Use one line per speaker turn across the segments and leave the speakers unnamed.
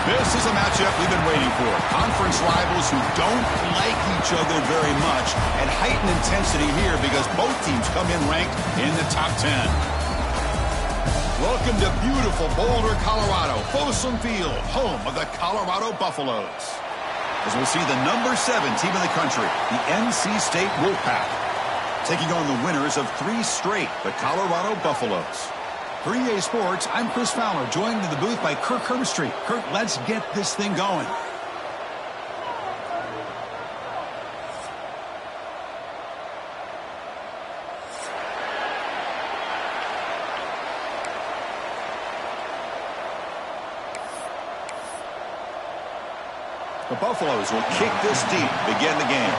This is a matchup we've been waiting for. Conference rivals who don't like each other very much, and heightened intensity here because both teams come in ranked in the top 10. Welcome to beautiful Boulder, Colorado, Folsom Field, home of the Colorado Buffaloes. As we'll see the number 7 team in the country, the NC State Wolfpack, taking on the winners of 3 straight, the Colorado Buffaloes. For EA Sports, I'm Chris Fowler, joined in the booth by Kirk Herbstreit. Kirk, let's get this thing going. The Buffaloes will kick this deep to begin the game.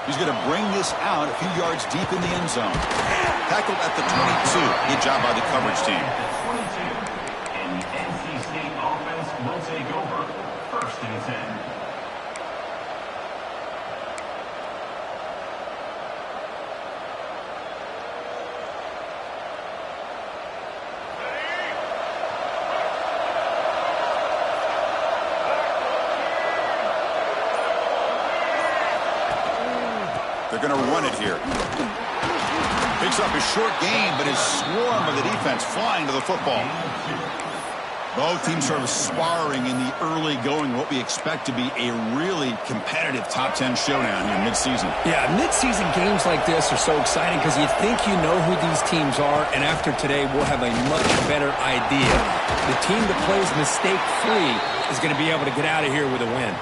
He's going to bring this out a few yards deep in the end zone. Tackled at the 22. Good job by the coverage team.
And the NC State offense will take over. 1st and 10.
They're going to run it here. Picks up a short gain, but his swarm of the defense flying to the football. Both teams sort of sparring in the early going, what we expect to be a really competitive top 10 showdown here midseason.
Yeah, midseason games like this are so exciting because you think you know who these teams are, and after today we'll have a much better idea. The team that plays mistake-free is going to be able to get out of here with a win.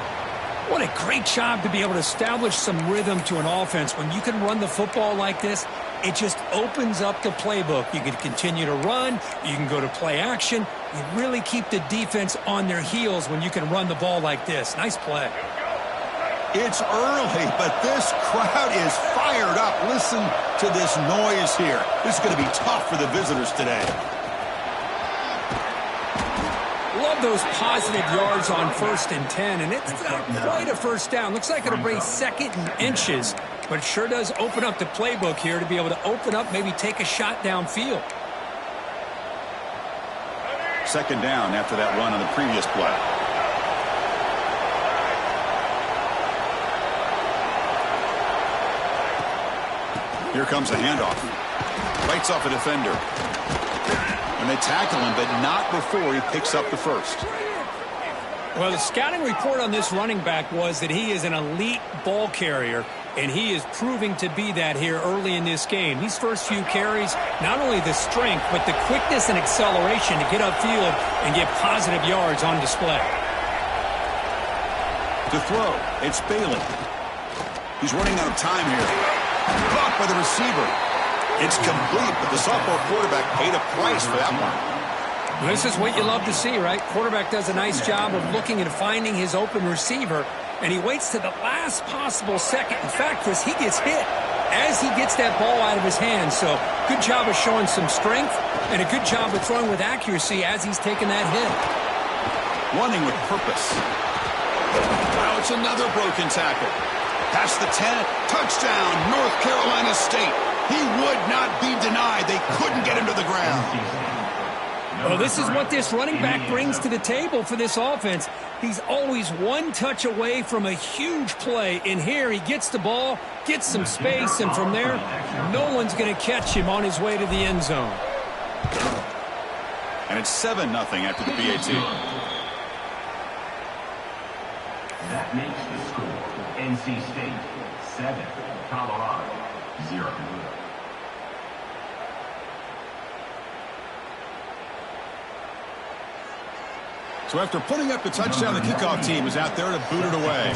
What a great job to be able to establish some rhythm to an offense. When you can run the football like this, it just opens up the playbook. You can continue to run. You can go to play action. You really keep the defense on their heels when you can run the ball like this. Nice play.
It's early, but this crowd is fired up. Listen to this noise here. This is going to be tough for the visitors today.
Love those positive yards on 1st and 10, and it's not quite a first down. Looks like it'll bring 2nd and inches, but it sure does open up the playbook here to be able to open up, maybe take a shot downfield.
2nd down after that run on the previous play. Here comes a handoff. Bites off a defender. And they tackle him, but not before he picks up the first.
Well, the scouting report on this running back was that he is an elite ball carrier, and he is proving to be that here early in this game. These first few carries, not only the strength, but the quickness and acceleration to get upfield and get positive yards on display.
To throw, it's Bailey. He's running out of time here. Caught by the receiver. It's complete, but the sophomore quarterback paid a price for that one.
This is what you love to see, right? Quarterback does a nice job of looking and finding his open receiver, and he waits to the last possible second. In fact, Chris, he gets hit as he gets that ball out of his hands. So good job of showing some strength and a good job of throwing with accuracy as he's taking that hit.
Running with purpose. Now it's another broken tackle. Past the 10, touchdown, North Carolina State. He would not be denied. They couldn't get him to the ground.
Well, this is what this running back brings to the table for this offense. He's always one touch away from a huge play. In here, he gets the ball, gets some space, and from there, no one's going to catch him on his way to the end zone.
And it's 7-0 after the PAT.
That makes the score. NC State 7, Colorado 0.
So after putting up the touchdown, the kickoff team is out there to boot it away.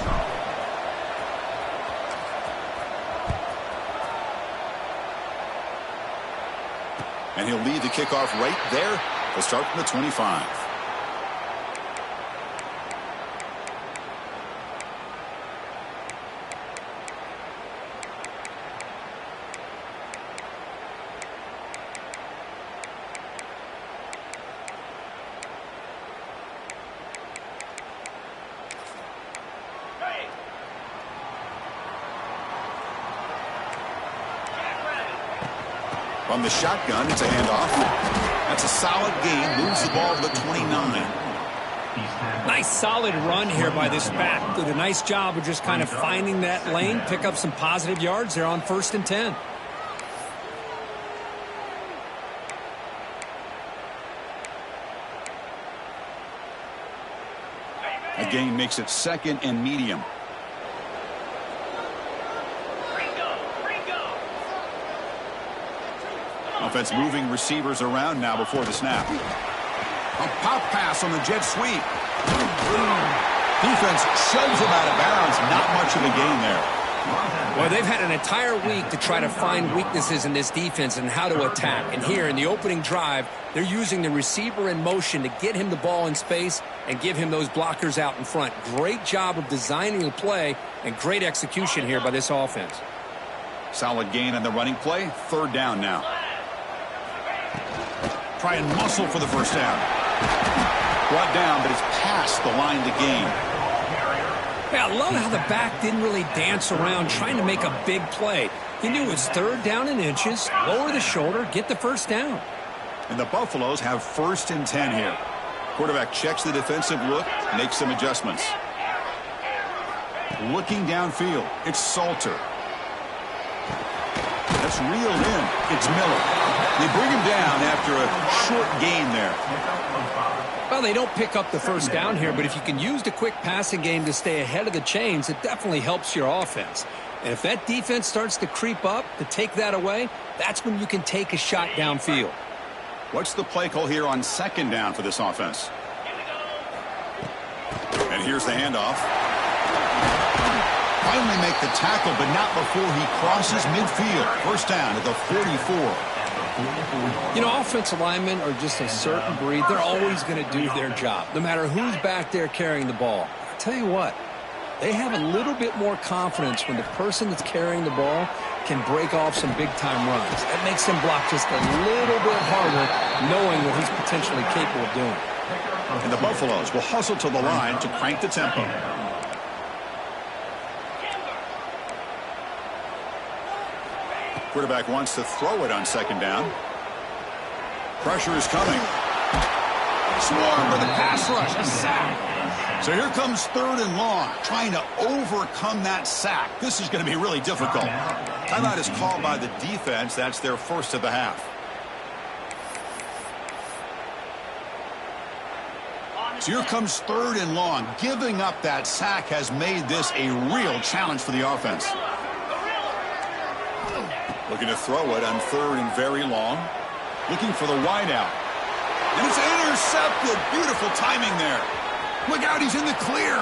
And he'll lead the kickoff right there. He'll start from the 25. From the shotgun, it's a handoff. That's a solid gain. Moves the ball to the 29.
Nice solid run here by this back. Did a nice job of just kind of finding that lane, pick up some positive yards there on 1st and 10.
A gain makes it 2nd and medium. Offense moving receivers around now before the snap. A pop pass on the jet sweep. Defense shoves him out of bounds. Not much of a gain there.
Well, they've had an entire week to try to find weaknesses in this defense and how to attack. And here in the opening drive, they're using the receiver in motion to get him the ball in space and give him those blockers out in front. Great job of designing the play and great execution here by this offense.
Solid gain on the running play. 3rd down now. Try and muscle for the 1st down. Brought down, but it's past the line to gain.
Yeah, I love how the back didn't really dance around trying to make a big play. He knew it's 3rd down and inches, lower the shoulder, get the 1st down.
And the Buffaloes have 1st and 10 here. Quarterback checks the defensive look, makes some adjustments. Looking downfield, it's Salter. That's reeled in. It's Miller. They bring him down after a short gain there.
Well, they don't pick up the 1st down here, but if you can use the quick passing game to stay ahead of the chains, it definitely helps your offense. And if that defense starts to creep up to take that away, that's when you can take a shot downfield.
What's the play call here on 2nd down for this offense? And here's the handoff. Finally make the tackle, but not before he crosses midfield. 1st down at the 44.
You know, offensive linemen are just a certain breed. They're always going to do their job, no matter who's back there carrying the ball. I'll tell you what, they have a little bit more confidence when the person that's carrying the ball can break off some big-time runs. That makes them block just a little bit harder, knowing what he's potentially capable of doing.
And the Buffaloes will hustle to the line to crank the tempo. Quarterback wants to throw it on 2nd down. Pressure is coming. Swarm with a pass rush, a sack. So here comes 3rd and long, trying to overcome that sack. This is going to be really difficult. Timeout is called by the defense. That's their 1st of the half. So here comes 3rd and long. Giving up that sack has made this a real challenge for the offense. Looking to throw it on 3rd and very long. Looking for the wideout. And it's intercepted. Beautiful timing there. Look out, he's in the clear.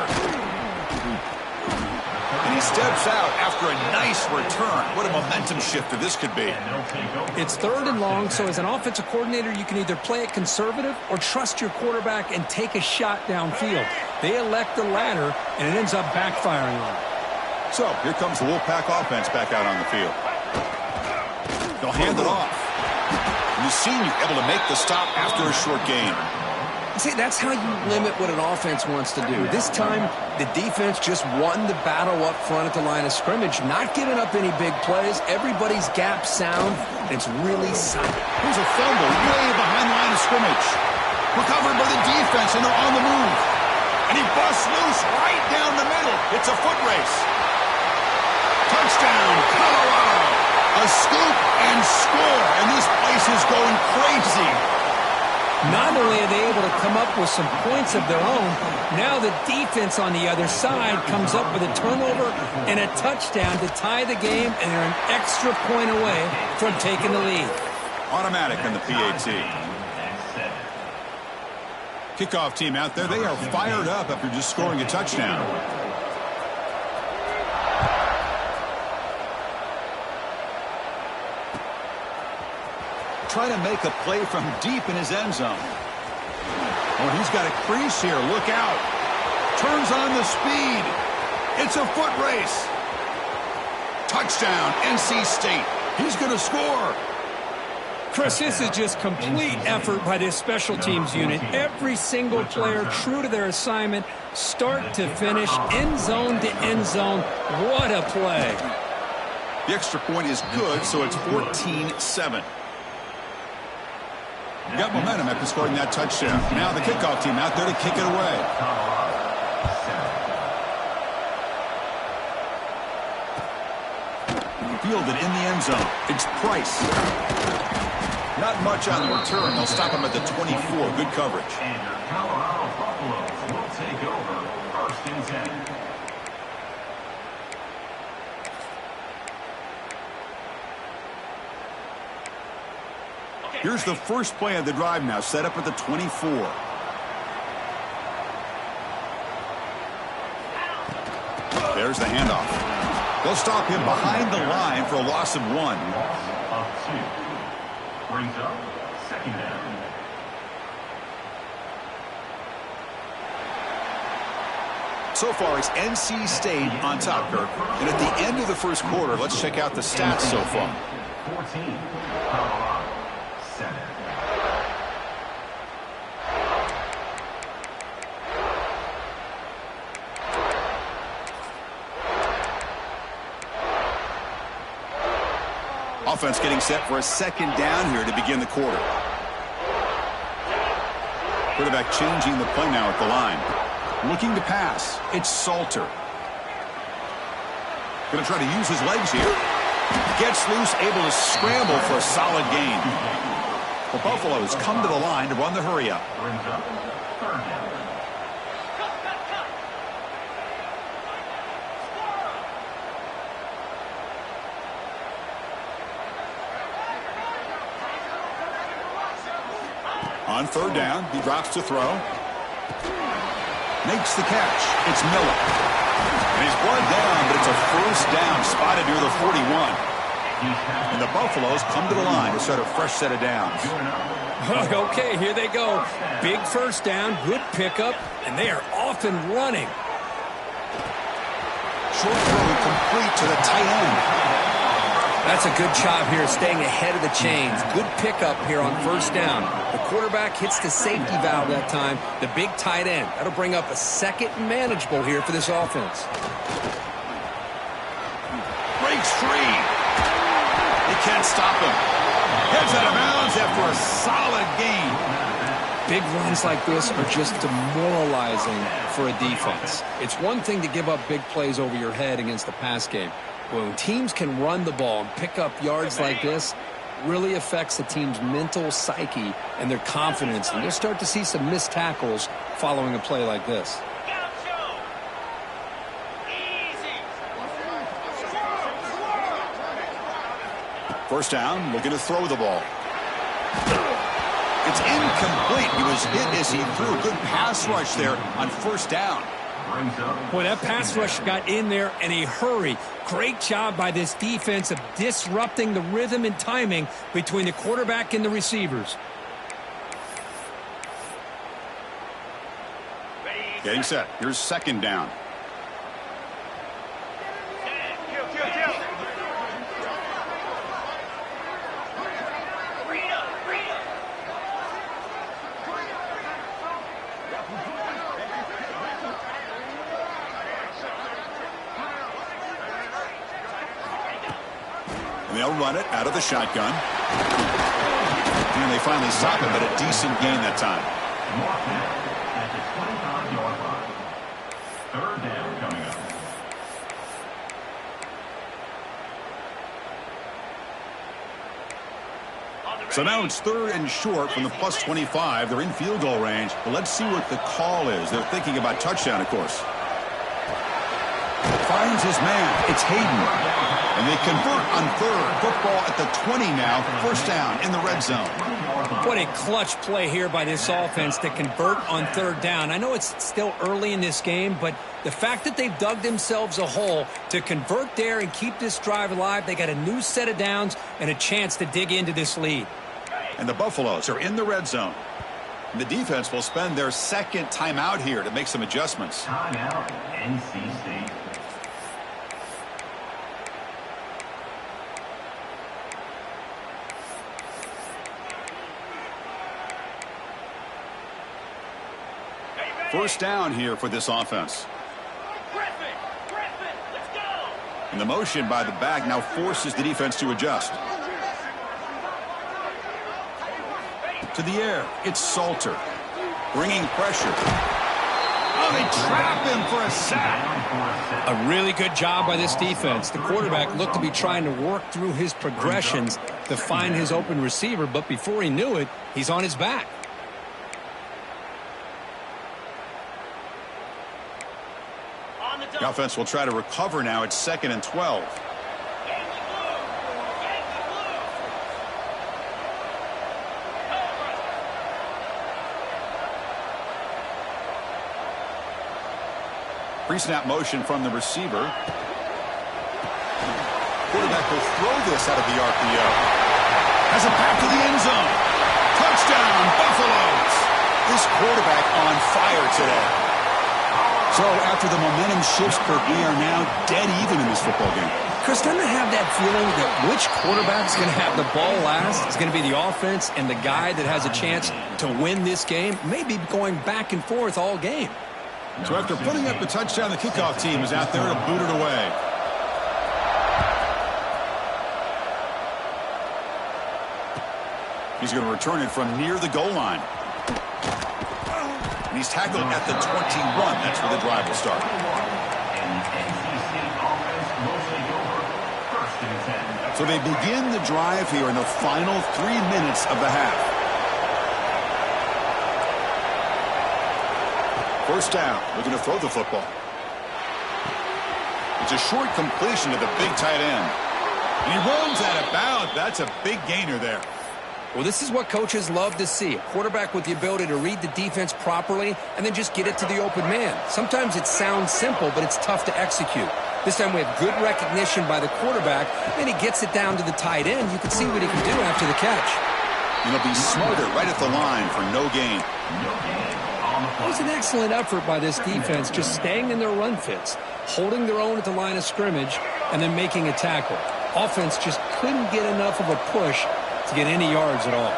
And he steps out after a nice return. What a momentum shifter this could be.
It's 3rd and long, so as an offensive coordinator, you can either play it conservative or trust your quarterback and take a shot downfield. They elect the latter, and it ends up backfiring on them.
So here comes the Wolfpack offense back out on the field. They'll hand it off. And the senior able to make the stop after a short gain.
See, that's how you limit what an offense wants to do. This time, the defense just won the battle up front at the line of scrimmage, not giving up any big plays. Everybody's gap sound, and it's really solid.
Here's a fumble way behind the line of scrimmage. Recovered by the defense, and they're on the move. And he busts loose right down the middle. It's a foot race. Touchdown, Colorado. A scoop and score, and this place is going crazy.
Not only are they able to come up with some points of their own, now the defense on the other side comes up with a turnover and a touchdown to tie the game, and they're an extra point away from taking the lead.
Automatic on the PAT. Kickoff team out there, they are fired up after just scoring a touchdown. Trying to make a play from deep in his end zone. Oh, he's got a crease here. Look out. Turns on the speed. It's a foot race. Touchdown, NC State. He's going to score.
Chris, this is just complete effort by this special teams unit. Every single player true to their assignment, start to finish, end zone to end zone. What a play.
The extra point is good, so it's 14-7. Got momentum after scoring that touchdown. Now the kickoff team out there to kick it away. Fielded in the end zone. It's Price. Not much on the return. They'll stop him at the 24. Good coverage.
And your Colorado Buffaloes will take over 1st and 10.
Here's the first play of the drive now, set up at the 24. There's the handoff. They'll stop him behind the line for a loss of 1.
Loss of 2. Brings up 2nd down.
So far, it's NC State on top, Kirk. And at the end of the first quarter, let's check out the stats so far.
14. Colorado 7.
Offense getting set for a 2nd down here to begin the quarter. Quarterback changing the play now at the line. Looking to pass. It's Salter. Going to try to use his legs here. Gets loose, able to scramble for a solid gain. The Buffaloes come to the line to run the hurry-up.
Brings up 3rd down.
On 3rd down, he drops to throw. Makes the catch. It's Miller. And he's brought down, but it's a 1st down spotted near the 41. And the Buffaloes come to the line to start a fresh set of downs.
Okay, here they go. Big 1st down, good pickup, and they are off and running.
Short throw complete to the tight end.
That's a good job here, staying ahead of the chains. Good pickup here on 1st down. The quarterback hits the safety valve that time, the big tight end. That'll bring up a 2nd and manageable here for this offense.
Breaks free. They can't stop him. Heads out of bounds after a solid gain.
Big runs like this are just demoralizing for a defense. It's one thing to give up big plays over your head against the pass game. When teams can run the ball and pick up yards like this, really affects the team's mental psyche and their confidence. And you'll start to see some missed tackles following a play like this.
1st down, looking to throw the ball. It's incomplete. He was hit as he threw. Good pass rush there on 1st down.
Boy, that pass rush got in there in a hurry. Great job by this defense of disrupting the rhythm and timing between the quarterback and the receivers.
Getting set. Here's 2nd down. And they'll run it out of the shotgun. And they finally stop him, but a decent gain that time.
At the 25-yard line. 3rd down coming up.
So now it's 3rd and short from the plus 25. They're in field goal range. But let's see what the call is. They're thinking about touchdown, of course. Finds his man. It's Hayden. And they convert on 3rd. Football at the 20 now. 1st down in the red zone.
What a clutch play here by this offense to convert on 3rd down. I know it's still early in this game, but the fact that they've dug themselves a hole to convert there and keep this drive alive, they got a new set of downs and a chance to dig into this lead.
And the Buffaloes are in the red zone. And the defense will spend their 2nd timeout here to make some adjustments.
Timeout, NC State.
First down here for this offense. And the motion by the back now forces the defense to adjust. to the air. It's Salter. Bringing pressure. Oh, they trap him for a sack.
A really good job by this defense. The quarterback looked to be trying to work through his progressions to find his open receiver, but before he knew it, he's on his back.
The offense will try to recover now. It's 2nd and 12. Pre-snap motion from the receiver. Quarterback will throw this out of the RPO. Has a pass to the end zone. Touchdown, Buffaloes. This quarterback on fire today. So after the momentum shifts, Kirk, we are now dead even in this football game.
Chris, doesn't it have that feeling that which quarterback's going to have the ball last is going to be the offense, and the guy that has a chance to win this game may be going back and forth all game?
So after putting up the touchdown, the kickoff team is out there to boot it away. He's going to return it from near the goal line. And he's tackled at the 21. That's where the drive will start. So they begin the drive here in the final 3 minutes of the half. First down, looking to throw the football. It's a short completion to the big tight end. And he runs out of bounds. That's a big gainer there.
Well, this is what coaches love to see. A quarterback with the ability to read the defense properly and then just get it to the open man. Sometimes it sounds simple, but it's tough to execute. This time we have good recognition by the quarterback. Then he gets it down to the tight end. You can see what he can do after the catch.
And he'll be smarter right at the line for no gain.
It was an excellent effort by this defense, just staying in their run fits, holding their own at the line of scrimmage, and then making a tackle. Offense just couldn't get enough of a push to get any yards at all.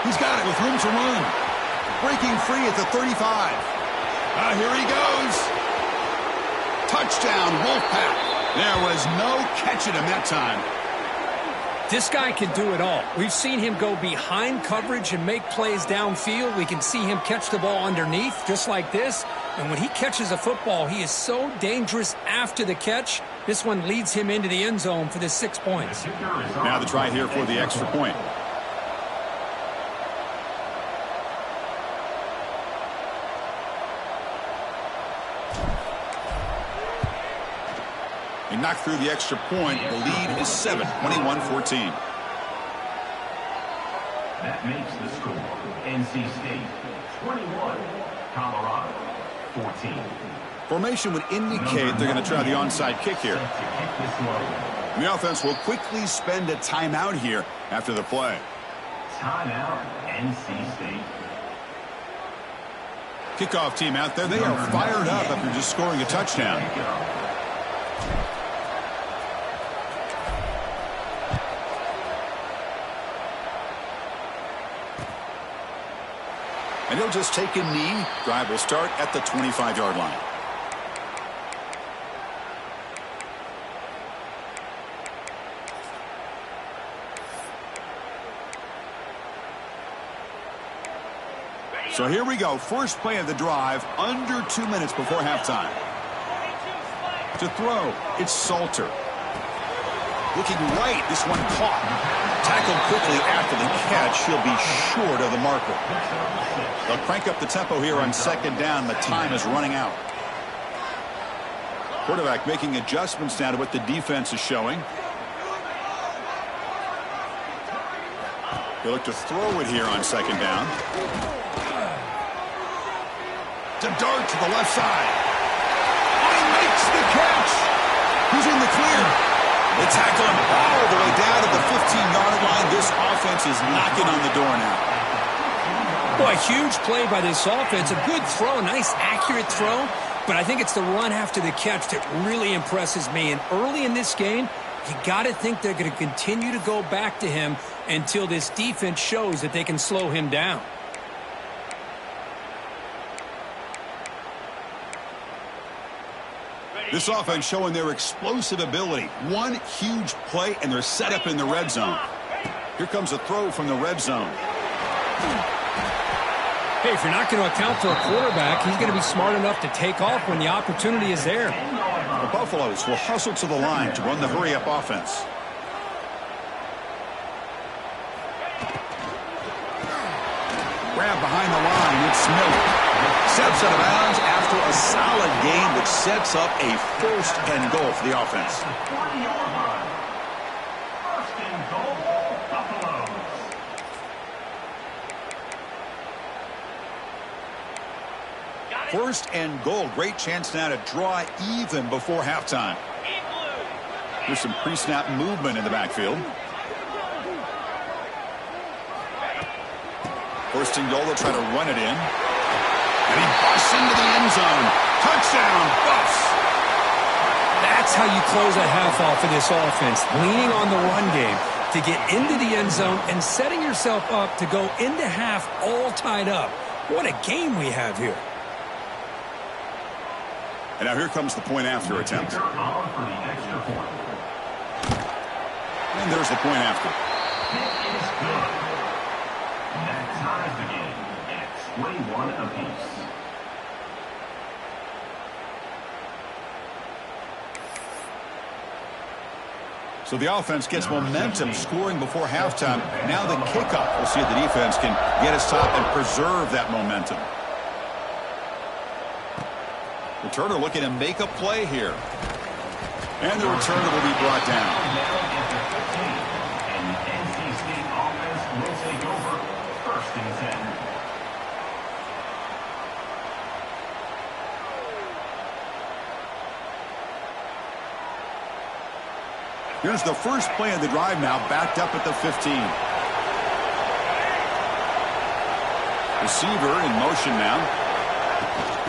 He's got it with room to run. Breaking free at the 35. Here he goes. Touchdown, Wolfpack. There was no catching him that time.
This guy can do it all. We've seen him go behind coverage and make plays downfield. We can see him catch the ball underneath, just like this. And when he catches a football, he is so dangerous after the catch. This one leads him into the end zone for the 6 points.
Now the try here for the extra point. He knocked through the extra point. The lead is 7, 21-14.
That makes the score. NC State 21, Colorado 14.
Formation would indicate they're going to try the onside kick here. The offense will quickly spend a timeout here after the play.
Timeout, NC State.
Kickoff team out there. They are fired up after just scoring a touchdown. And he'll just take a knee. Drive will start at the 25-yard line. So here we go. First play of the drive, under 2 minutes before halftime. To throw, it's Salter. Looking right, this one caught. Tackled quickly after the catch. He'll be short of the marker. They'll crank up the tempo here on second down. The time is running out. Quarterback making adjustments now to what the defense is showing. He'll look to throw it here on second down. To dart to the left side. Oh, he makes the catch. He's in the clear. They tackle him all the way down to the 15-yard line. This offense is knocking on the door now.
Boy, huge play by this offense. A good throw, nice accurate throw. But I think it's the run after the catch that really impresses me. And early in this game, you got to think they're going to continue to go back to him until this defense shows that they can slow him down.
This offense showing their explosive ability. One huge play, and they're set up in the red zone. Here comes a throw from the red zone.
Hey, if you're not going to account for a quarterback, he's going to be smart enough to take off when the opportunity is there.
The Buffaloes will hustle to the line to run the hurry-up offense. Grab behind the line. It's Miller. Steps out of bounds after a solid gain, which sets up a first and goal for the offense.
First and goal, Buffalo.
First and goal. Great chance now to draw even before halftime. There's some pre-snap movement in the backfield. First and goal, they'll try to run it in. And he busts into the end zone. Touchdown, Buffs.
That's how you close a half off of this offense, leaning on the run game to get into the end zone and setting yourself up to go into half all tied up. What a game we have here.
And now here comes the point after attempt. And there's the point after.
It is good. That ties the game at 21 apiece.
So the offense gets momentum scoring before halftime. Now the kickoff. We'll see if the defense can get us top and preserve that momentum. Returner looking to make a play here. And the returner will be brought down.
And the NC State offense will take over. First and 10.
Here's the first play of the drive now, backed up at the 15. Receiver in motion now.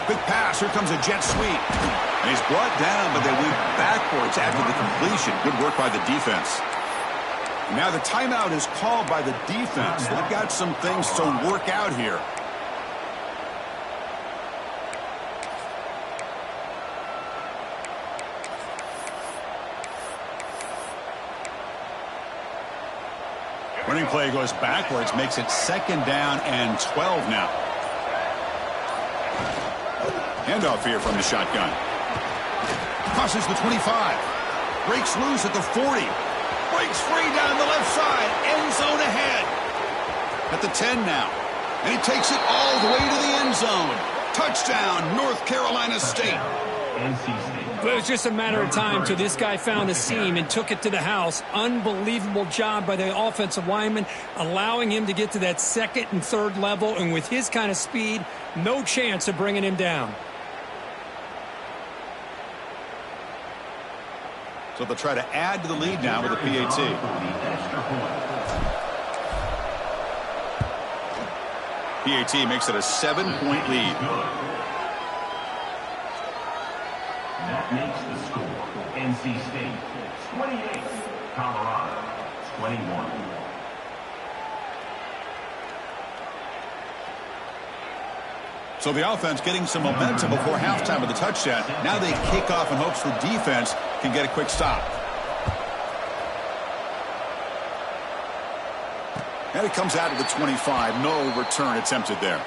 Quick pass. Here comes a jet sweep. And he's brought down, but they went backwards after the completion. Good work by the defense. Now the timeout is called by the defense. They've got some things to work out here. Running play goes backwards, makes it second down and 12 now. Handoff here from the shotgun. Crosses the 25. Breaks loose at the 40. Breaks free down the left side. End zone ahead. At the 10 now. And he takes it all the way to the end zone. Touchdown, North Carolina State.
But it was just a matter of time till this guy found a seam and took it to the house. Unbelievable job by the offensive lineman, allowing him to get to that second and third level. And with his kind of speed, no chance of bringing him down.
So they'll try to add to the lead now with a PAT. PAT makes it a 7-point lead.
That makes the score. NC State 28, Colorado 21.
So the offense getting some momentum before halftime with the touchdown. Now they kick off in hopes the defense can get a quick stop. And it comes out of the 25. No return attempted there.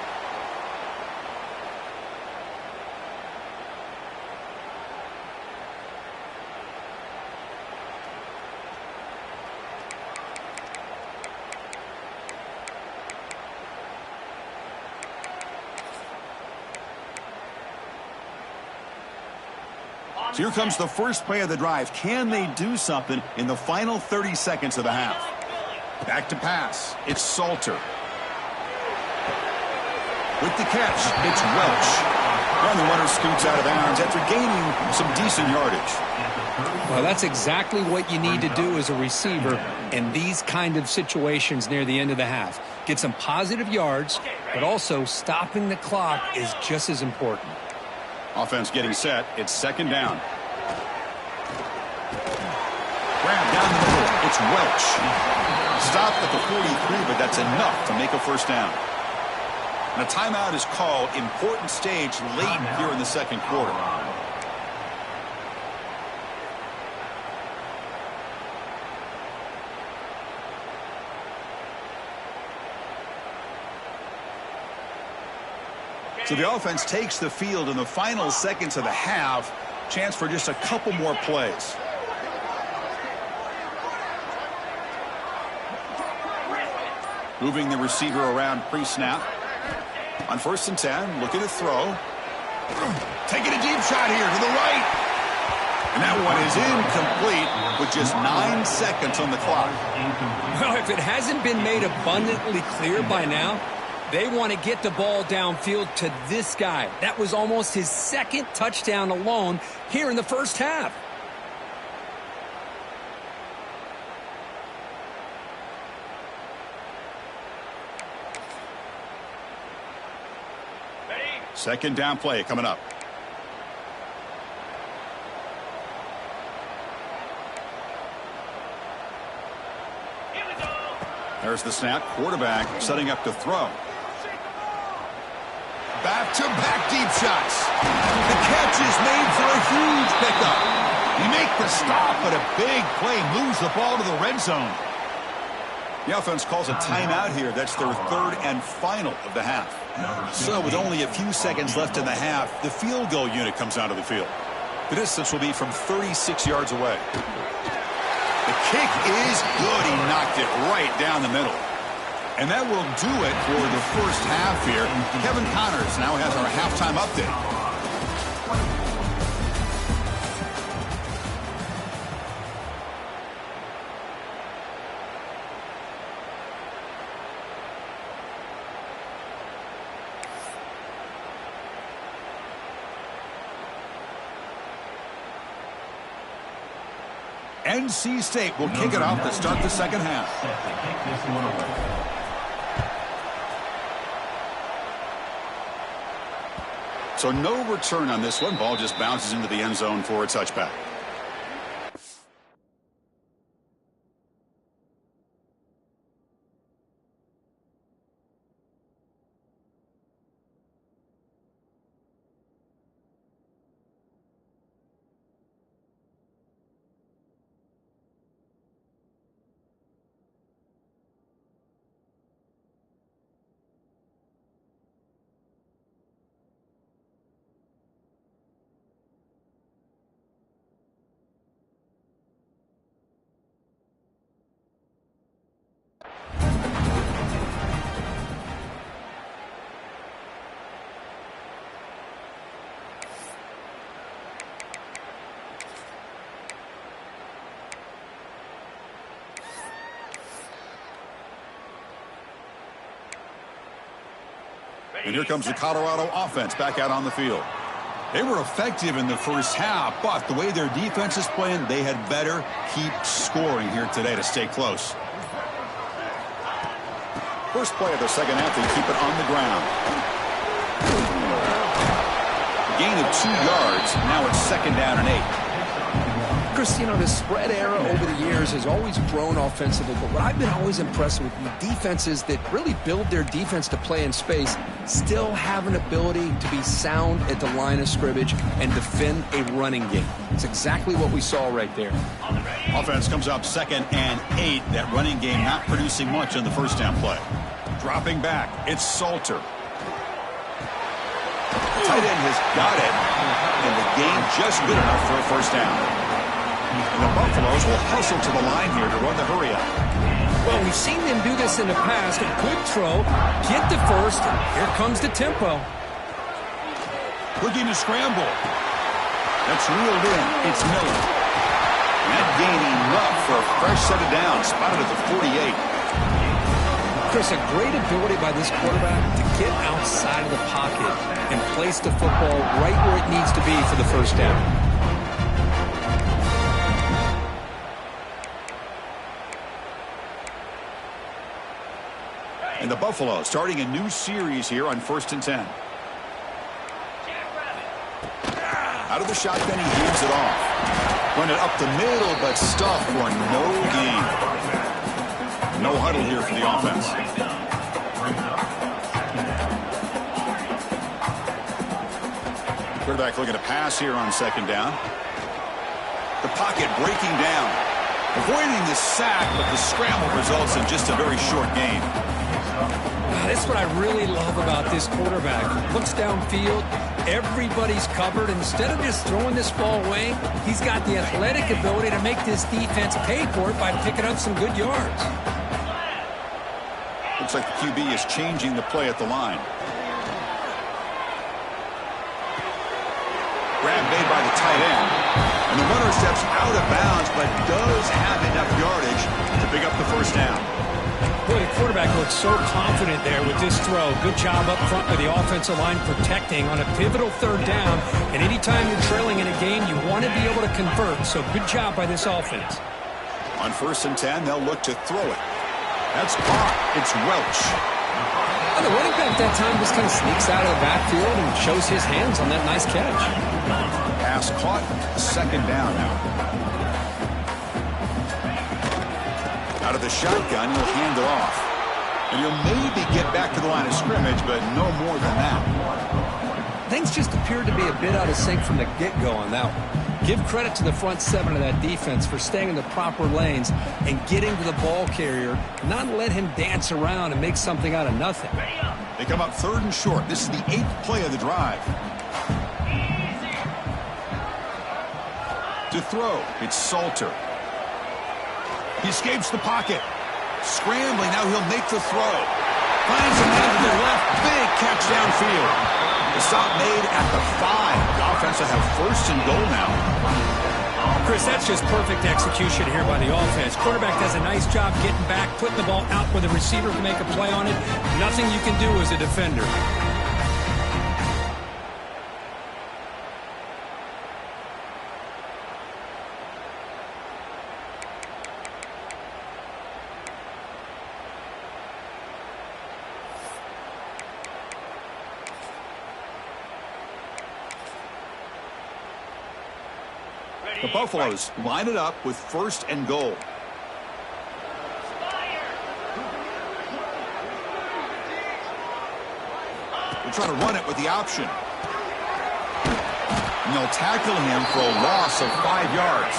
So here comes the first play of the drive. Can they do something in the final 30 seconds of the half? Back to pass. It's Salter. With the catch, it's Welch. And the runner scoots out of bounds after gaining some decent yardage.
Well, that's exactly what you need to do as a receiver in these kind of situations near the end of the half. Get some positive yards, but also stopping the clock is just as important.
Offense getting set. It's second down. Grab down the middle. It's Welch. Stopped at the 43, but that's enough to make a first down. And a timeout is called. Important stage late here in the second quarter. So the offense takes the field in the final seconds of the half. Chance for just a couple more plays. Moving the receiver around pre-snap. On 1st and 10, looking to throw. Taking a deep shot here to the right. And that one is incomplete with just 9 seconds on the clock.
Well, if it hasn't been made abundantly clear by now, they want to get the ball downfield to this guy. That was almost his 2nd touchdown alone here in the first half.
Second down play coming up. There's the snap. Quarterback setting up to throw. Back-to-back deep shots. The catch is made for a huge pickup. You make the stop, but a big play moves the ball to the red zone. The offense calls a timeout here. That's their 3rd and final of the half. So with only a few seconds left in the half, the field goal unit comes out of the field. The distance will be from 36 yards away. The kick is good. He knocked it right down the middle. And that will do it for the first half here. Kevin Connors now has our halftime update. NC State will kick it off to start the second half. So no return on this one. Ball just bounces into the end zone for a touchback. And here comes the Colorado offense back out on the field. They were effective in the first half, but the way their defense is playing, they had better keep scoring here today to stay close. First play of the second half, they keep it on the ground. Gain of 2 yards. Now it's 2nd down and 8.
Chris, you know, the spread era over the years has always grown offensively, but what I've been always impressed with defenses that really build their defense to play in space still have an ability to be sound at the line of scrimmage and defend a running game. It's exactly what we saw right there.
Offense comes up 2nd and 8. That running game not producing much on the first down play. Dropping back, it's Salter. Tight end has got it, and the gain just good enough for a first down. And the Buffaloes will hustle to the line here to run the hurry up.
Well, we've seen them do this in the past. A good throw, get the first, and here comes the tempo.
Looking to scramble. That's reeled in. It's Miller. And that gain enough for a fresh set of downs, spotted at the 48.
Chris, a great ability by this quarterback to get outside of the pocket and place the football right where it needs to be for the first down.
And the Buffaloes starting a new series here on 1st and 10. Out of the shotgun, he hands it off. Run it up the middle, but stuffed for no gain. No huddle here for the offense. Quarterback looking to pass here on 2nd down. The pocket breaking down. Avoiding the sack, but the scramble results in just a very short gain.
That's what I really love about this quarterback. Looks downfield, everybody's covered. Instead of just throwing this ball away, he's got the athletic ability to make this defense pay for it by picking up some good yards.
Looks like the QB is changing the play at the line. Grab made by the tight end. And the runner steps out of bounds, but does have enough yardage to pick up the first down.
Boy, the quarterback looks so confident there with this throw. Good job up front with the offensive line protecting on a pivotal third down. And anytime you're trailing in a game, you want to be able to convert. So good job by this offense.
On 1st and 10, they'll look to throw it. That's caught. It's Welch.
Well, the running back that time just kind of sneaks out of the backfield and shows his hands on that nice catch.
Pass caught. 2nd down now. Out of the shotgun, he'll hand it off. And he'll maybe get back to the line of scrimmage, but no more than that.
Things just appeared to be a bit out of sync from the get-go on that one. Give credit to the front 7 of that defense for staying in the proper lanes and getting to the ball carrier, not let him dance around and make something out of nothing.
They come up 3rd and short. This is the 8th play of the drive. To throw, it's Salter. He escapes the pocket. Scrambling, now he'll make the throw. Finds a man to the left. Big catch downfield. The stop made at the 5. The offense will have 1st and goal now.
Chris, that's just perfect execution here by the offense. Quarterback does a nice job getting back, putting the ball out where the receiver can make a play on it. Nothing you can do as a defender.
The Buffaloes line it up with 1st and goal. They're trying to run it with the option. And they'll tackle him for a loss of 5 yards.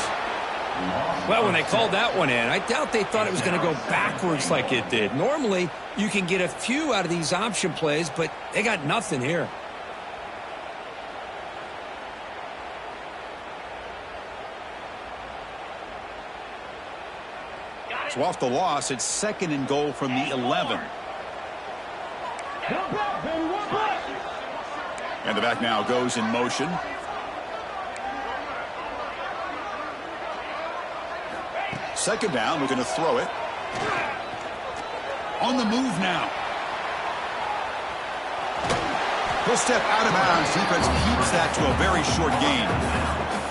Well, when they called that one in, I doubt they thought it was going to go backwards like it did. Normally, you can get a few out of these option plays, but they got nothing here.
So off the loss, it's 2nd and goal from the 11. And the back now goes in motion. Second down, looking to throw it. On the move now. He'll step out of bounds. Defense keeps that to a very short gain.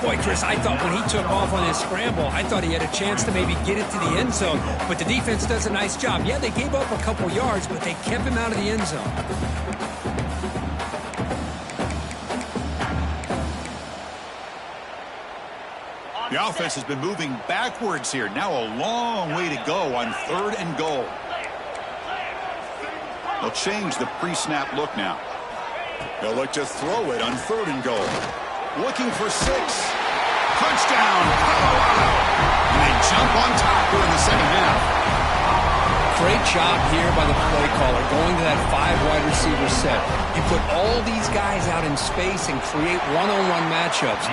Boy, Chris, I thought when he took off on his scramble, I thought he had a chance to maybe get it to the end zone. But the defense does a nice job. Yeah, they gave up a couple yards, but they kept him out of the end zone.
The offense has been moving backwards here. Now a long way to go on 3rd and goal. They'll change the pre-snap look now. They'll look to throw it on 3rd and goal. Looking for 6. Touchdown, Colorado. And they jump on top here in the second half.
Great job here by the play caller, going to that 5 wide receiver set. You put all these guys out in space and create one-on-one matchups.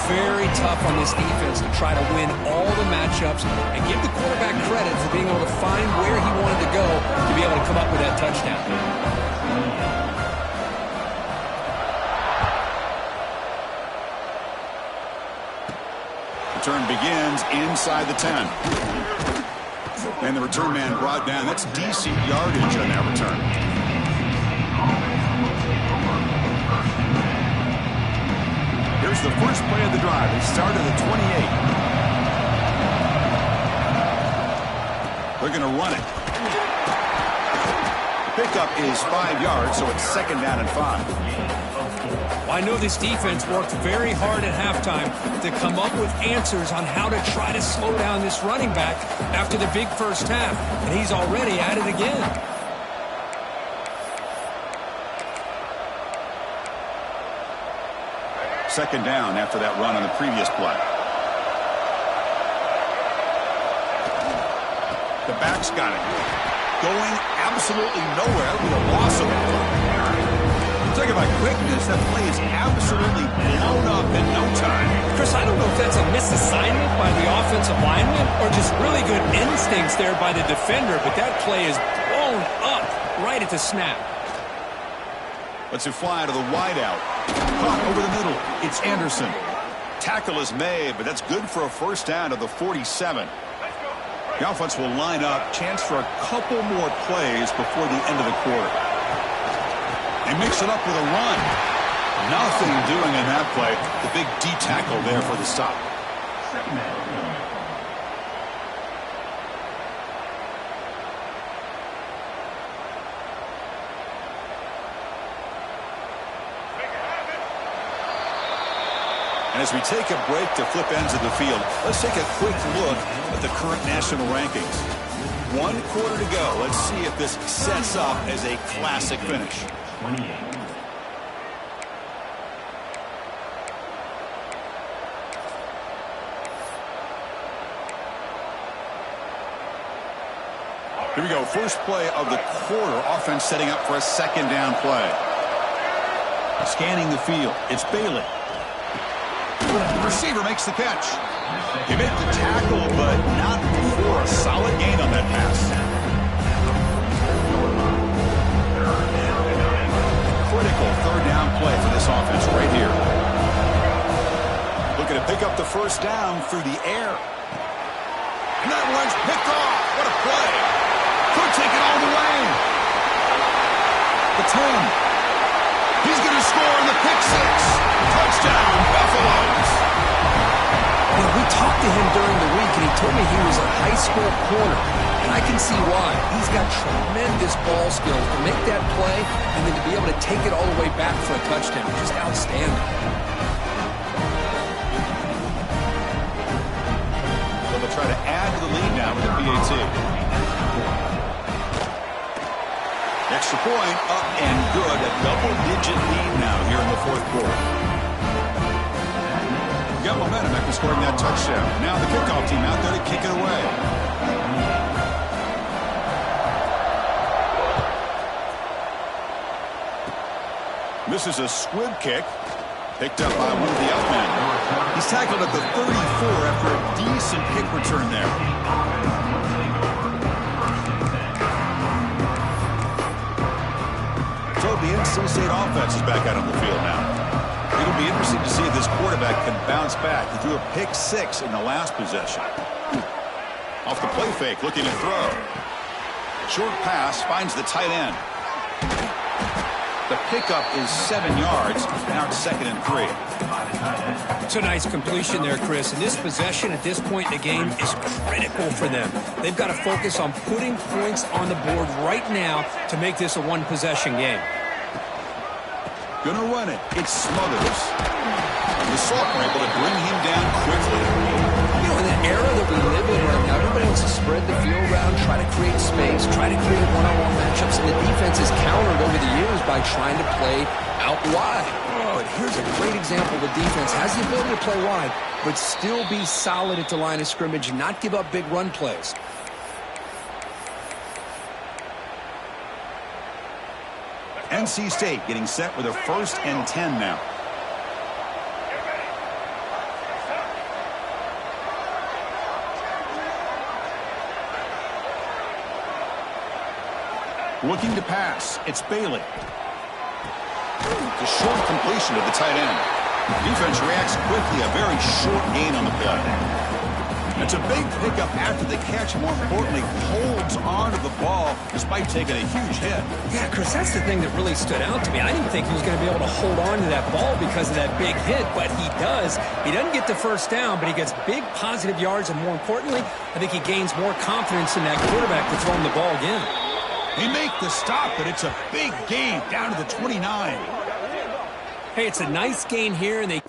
Very tough on this defense to try to win all the matchups and give the quarterback credit for being able to find where he wanted to go to be able to come up with that touchdown.
Return begins inside the 10. And the return man brought down. That's decent yardage on that return. Here's the first play of the drive. It started at 28. They're going to run it. The pickup is 5 yards, so it's 2nd down and 5.
I know this defense worked very hard at halftime to come up with answers on how to try to slow down this running back after the big first half, and he's already at it again.
Second down after that run on the previous play. The back's got it. going absolutely nowhere. That would be a loss of it. Talking about quickness, that play is absolutely blown up in no time.
Chris, I don't know if that's a misassignment by the offensive lineman or just really good instincts there by the defender, but that play is blown up right at the snap.
Let's it fly to the wideout. Caught over the middle. It's Anderson. Tackle is made, but that's good for a first down to the 47. The offense will line up. Chance for a couple more plays before the end of the quarter. They mix it up with a run. Nothing doing in that play. The big D tackle there for the stop. And as we take a break to flip ends of the field, let's take a quick look at the current national rankings. 1 quarter to go. Let's see if this sets up as a classic finish.
28.
Here we go. First play of the quarter. Offense setting up for a second down play. Scanning the field. It's Bailey. The receiver makes the catch. He made the tackle, but not for a solid gain on that pass. Critical third down play for this offense right here. Looking to pick up the first down through the air. And that one's picked off. What a play. Could take it all the way. The 10. He's going to score in the pick six. Touchdown, Buffaloes.
You know, we talked to him during the week, and he told me he was a high school corner. And I can see why. He's got tremendous ball skills to make that play and then to be able to take it all the way back for a touchdown. Just outstanding.
So they'll try to add to the lead now with the PAT. Extra point, up and good. A double-digit lead now here in the fourth quarter. Got momentum after scoring that touchdown. Now the kickoff team out there to kick it away. This is a squib kick. Picked up by one of the outmen. He's tackled at the 34 after a decent kick return there. The NC State offense is back out on the field now. It'll be interesting to see if this quarterback can bounce back. He threw a pick six in the last possession. Off the play fake, looking to throw. Short pass finds the tight end. The pickup is 7 yards. Now it's 2nd and 3.
It's a nice completion there, Chris. And this possession at this point in the game is critical for them. They've got to focus on putting points on the board right now to make this a one-possession game.
Gonna run it. It's Smothers. The sophomore able to bring him down quickly.
You know, in the era that we live in right now, everybody wants to spread the field around, try to create space, try to create one-on-one matchups, and the defense is countered over the years by trying to play out wide. But here's a great example. The defense has the ability to play wide, but still be solid at the line of scrimmage and not give up big run plays.
NC State getting set with a 1st and 10 now. Looking to pass. It's Bailey. The short completion to the tight end. Defense reacts quickly. A very short gain on the play. It's a big pickup after the catch. More importantly, holds on to the ball despite taking a huge hit.
Yeah, Chris, that's the thing that really stood out to me. I didn't think he was going to be able to hold on to that ball because of that big hit, but he does. He doesn't get the first down, but he gets big positive yards, and more importantly, I think he gains more confidence in that quarterback to throw him the ball again.
They make the stop, but it's a big gain down to the 29.
Hey, it's a nice gain here, and they...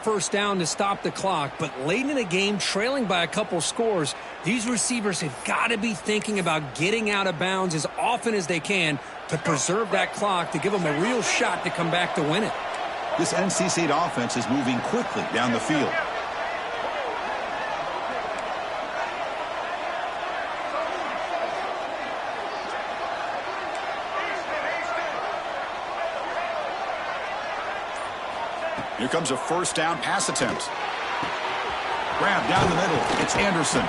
first down to stop the clock, but late in the game, trailing by a couple scores, these receivers have got to be thinking about getting out of bounds as often as they can to preserve that clock to give them a real shot to come back to win it.
This NC State offense is moving quickly down the field. Here comes a first down pass attempt. Grab down the middle. It's Anderson.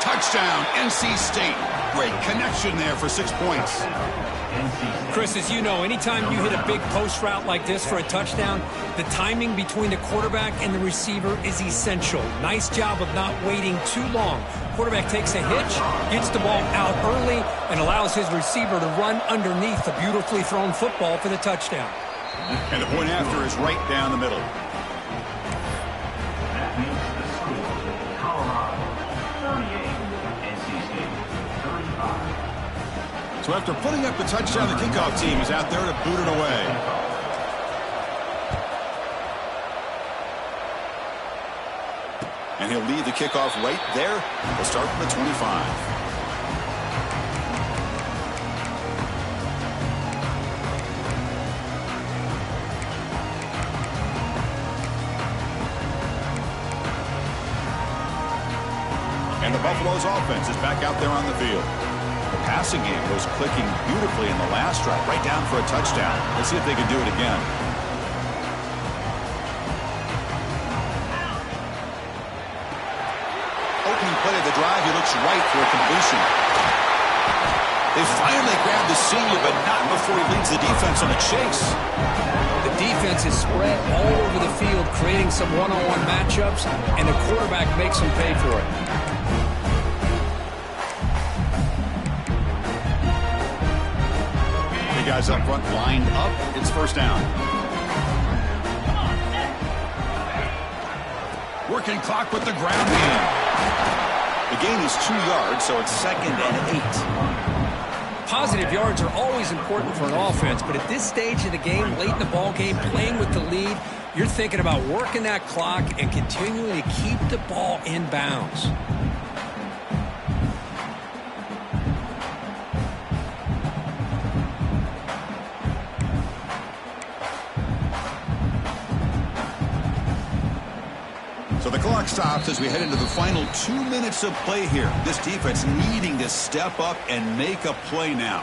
Touchdown, NC State. Great connection there for 6 points.
Chris, as you know, anytime you hit a big post route like this for a touchdown, the timing between the quarterback and the receiver is essential. Nice job of not waiting too long. Quarterback takes a hitch, gets the ball out early, and allows his receiver to run underneath the beautifully thrown football for the touchdown.
And the point after is right down the middle.
That makes the score Colorado 38, NC State 35.
So after putting up the touchdown, the kickoff team is out there to boot it away. And he'll lead the kickoff right there. We'll start from the 25. And the Buffalo's offense is back out there on the field. The passing game was clicking beautifully in the last drive, right down for a touchdown. Let's see if they can do it again. Opening play of the drive, he looks right for a completion. They finally grabbed the senior, but not before he leads the defense on a chase.
The defense is spread all over the field, creating some one-on-one matchups, and the quarterback makes them pay for it.
Guys up front lined up. It's first down. Working clock with the ground game. The gain is 2 yards, so it's 2nd and 8.
Positive yards are always important for an offense, but at this stage of the game, late in the ball game, playing with the lead, you're thinking about working that clock and continuing to keep the ball in bounds.
So the clock stops as we head into the final 2 minutes of play here. This defense needing to step up and make a play now.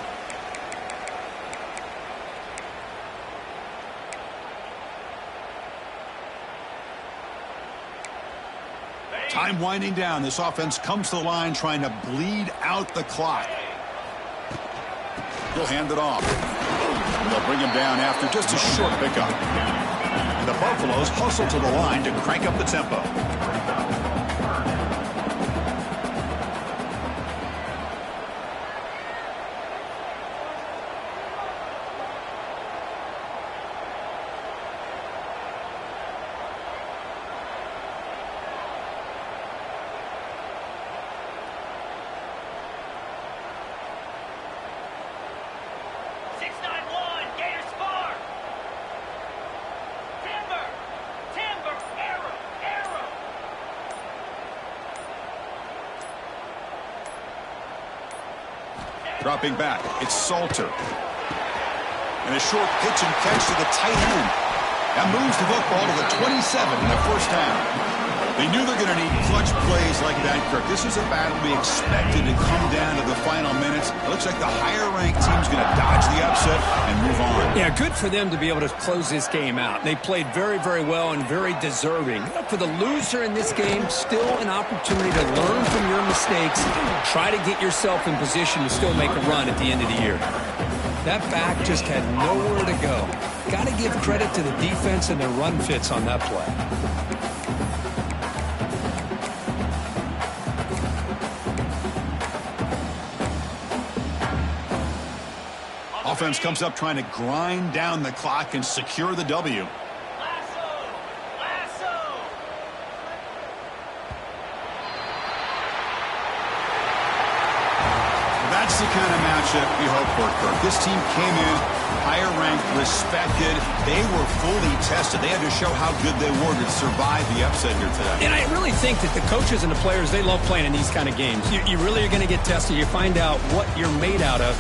Time winding down. This offense comes to the line trying to bleed out the clock. He'll hand it off. They'll bring him down after just a short pickup. The Buffaloes hustle to the line to crank up the tempo. Dropping back, it's Salter. And a short pitch and catch to the tight end. That moves the football to the 27 and a first down. They knew they're going to need clutch plays like that, Kirk. This is a battle we expected to come down to the final minutes. It looks like the higher-ranked team's going to dodge the upset and move on.
Yeah, good for them to be able to close this game out. They played very, very well and very deserving. For the loser in this game, still an opportunity to learn from your mistakes. Try to get yourself in position to still make a run at the end of the year. That back just had nowhere to go. Got to give credit to the defense and their run fits on that play.
Offense comes up trying to grind down the clock and secure the W. That's the kind of matchup we hope for, Kirk. This team came in, higher ranked, respected. They were fully tested. They had to show how good they were to survive the upset here today.
And I really think that the coaches and the players, they love playing in these kind of games. You really are going to get tested. You find out what you're made out of.